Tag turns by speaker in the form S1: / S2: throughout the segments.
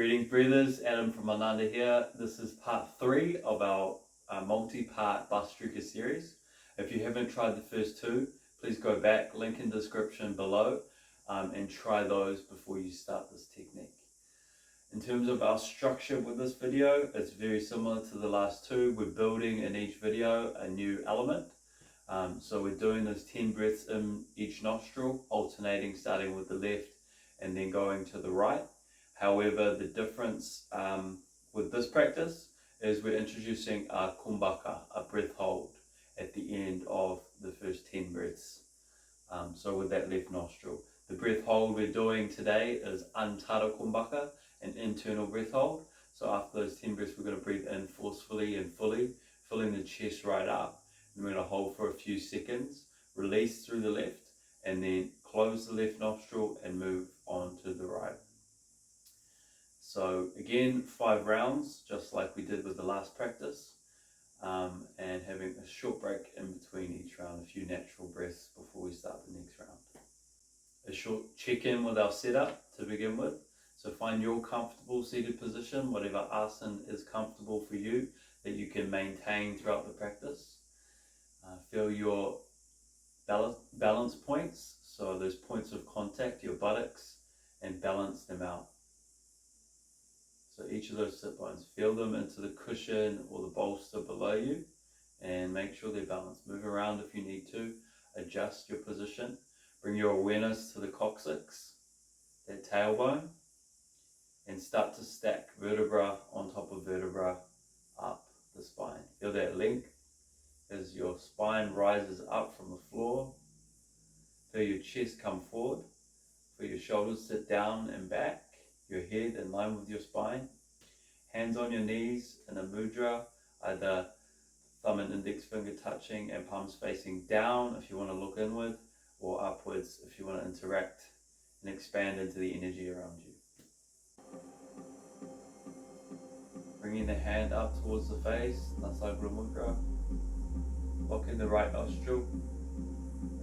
S1: Greetings breathers, Adam from Ananda here. This is part 3 of our multi-part Bhastrika series. If you haven't tried the first 2, please go back, link in description below, and try those before you start this technique. In terms of our structure with this video, it's very similar to the last 2. We're building in each video a new element. So we're doing those 10 breaths in each nostril, alternating, starting with the left and then going to the right. However, the difference with this practice is we're introducing a kumbhaka, a breath hold, at the end of the first 10 breaths. So with that left nostril. The breath hold we're doing today is Untitled Kumbhaka, an internal breath hold. So after those 10 breaths, we're going to breathe in forcefully and fully, filling the chest right up. And we're going to hold for a few seconds, release through the left, and then close the left nostril and move on to the right. So again, 5 rounds, just like we did with the last practice, and having a short break in between each round, a few natural breaths before we start the next round. A short check-in with our setup to begin with. So find your comfortable seated position, whatever asana is comfortable for you, that you can maintain throughout the practice. Feel your balance points, so those points of contact, your buttocks, and balance them out. So each of those sit bones, feel them into the cushion or the bolster below you and make sure they're balanced. Move around if you need to, adjust your position. Bring your awareness to the coccyx, that tailbone, and start to stack vertebra on top of vertebra up the spine. Feel that length as your spine rises up from the floor. Feel your chest come forward. Feel your shoulders sit down and back. Your head in line with your spine. Hands on your knees in a mudra, either thumb and index finger touching and palms facing down if you want to look inward, or upwards if you want to interact and expand into the energy around you. Bringing the hand up towards the face, Nasagura Mudra. Locking the right nostril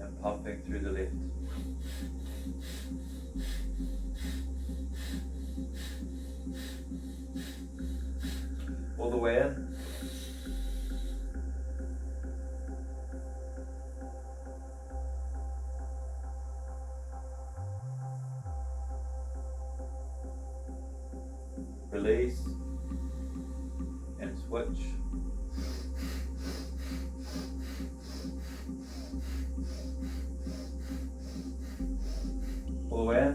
S1: and pumping through the left. All the way in. Release and switch. All the way in.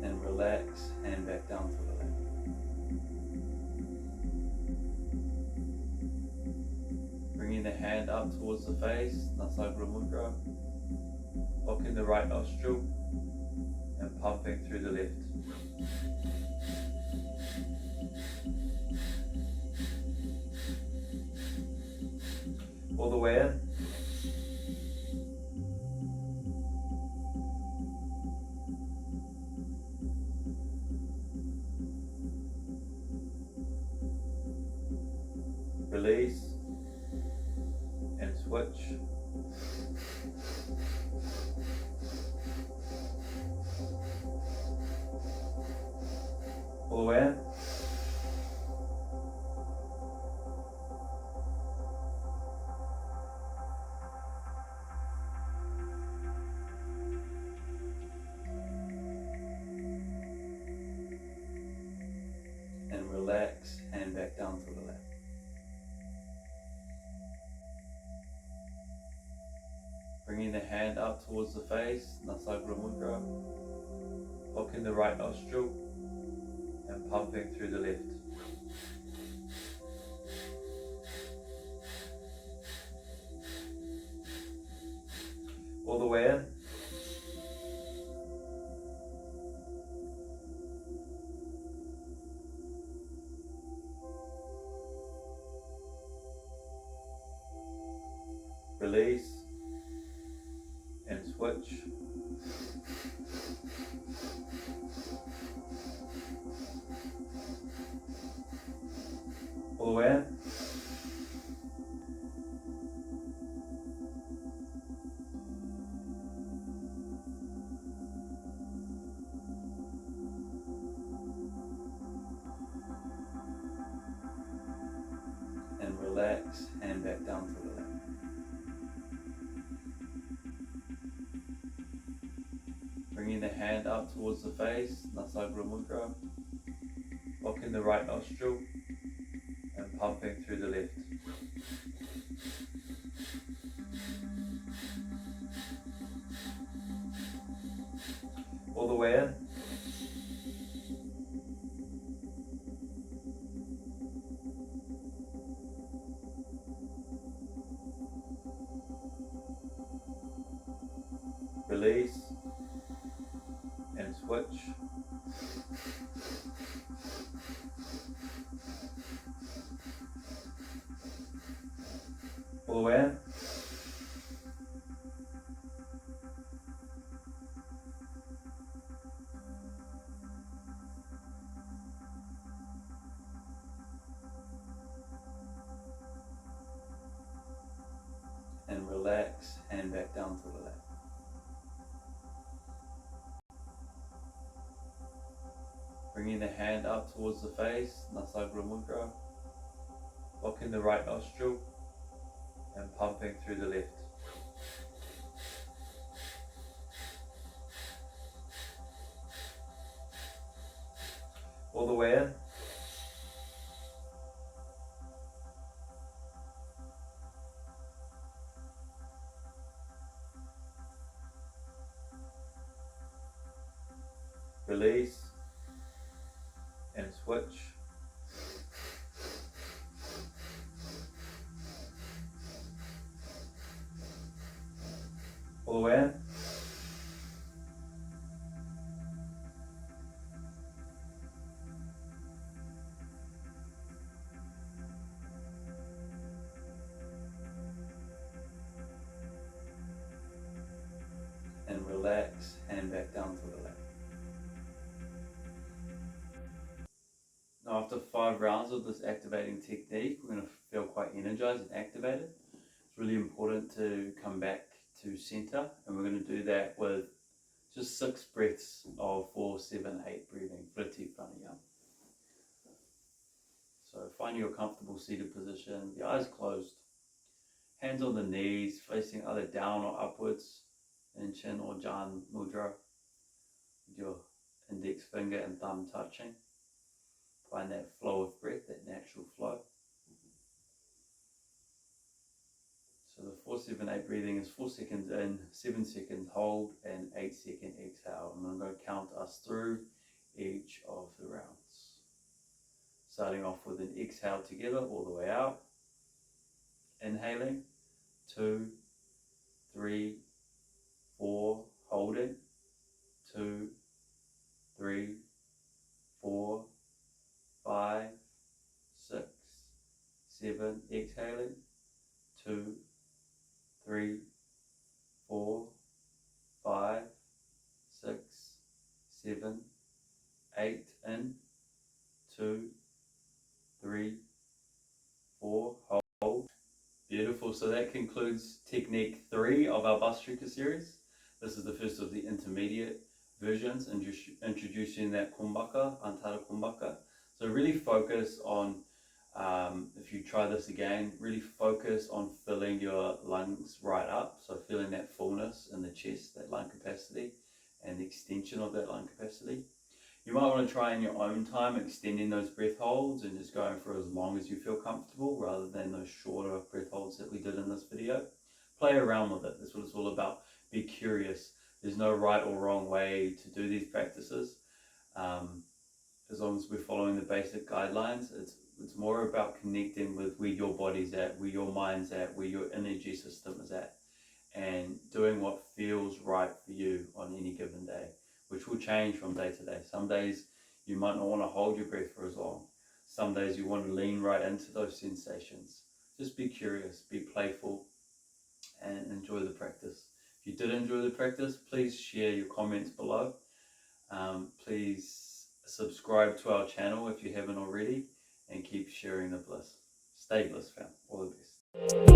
S1: And relax, hand back down to the left. Bringing the hand up towards the face, Nasagura Mudra. Locking the right nostril and pumping through the left. All the way in. Release and switch. All the way in. And relax, hand back down to the left. Bringing the hand up towards the face, Nasagura Mudra. Locking the right nostril and pumping through the left. All the way in. Release and switch. way in. And relax, hand back down to the lap. Bringing the hand up towards the face, Nasagara Mudra. Locking the right nostril and pumping through the left. All the way in. Release and switch. All the way in. And relax, hand back down to the lap. Bringing the hand up towards the face, Nasagara Mudra. Locking the right nostril and pumping through the left. All the way in. Release and switch. All the way in. And relax, hand back down to the lap. Now after 5 rounds of this activating technique, we're going to feel quite energized and activated. It's really important to come back to center, and we're going to do that with just 6 breaths of 4, 7, 8 breathing, Vritti Pranayama. So find your comfortable seated position, the eyes closed, hands on the knees, facing either down or upwards, in chin or Jan Mudra, with your index finger and thumb touching. Find that flow of breath, that natural flow. So the 4, 7, 8 breathing is 4 seconds in, 7 seconds hold, and 8 second exhale. And I'm going to count us through each of the rounds. Starting off with an exhale together all the way out. Inhaling, 2, 3, 4, holding, 2, 3, 4, 5, 6, 7, exhaling, 2, 3, 4, 5, 6, 7, 8, in, 2, 3, 4, hold. Beautiful. So that concludes technique 3 of our Bhastrika series. This is the first of the intermediate versions, introducing that kumbhaka, Untitled Kumbhaka. So really focus on, if you try this again, really focus on filling your lungs right up. So feeling that fullness in the chest, that lung capacity, and the extension of that lung capacity. You might want to try in your own time, extending those breath holds and just going for as long as you feel comfortable, rather than those shorter breath holds that we did in this video. Play around with it. That's what it's all about. Be curious. There's no right or wrong way to do these practices. As long as we're following the basic guidelines, it's more about connecting with where your body's at, where your mind's at, where your energy system is at, and doing what feels right for you on any given day, which will change from day to day. Some days you might not want to hold your breath for as long. Some days you want to lean right into those sensations. Just be curious, be playful, and enjoy the practice. If you did enjoy the practice, please share your comments below. Please subscribe to our channel if you haven't already, and keep sharing the bliss. Stay bliss, fam. All the best.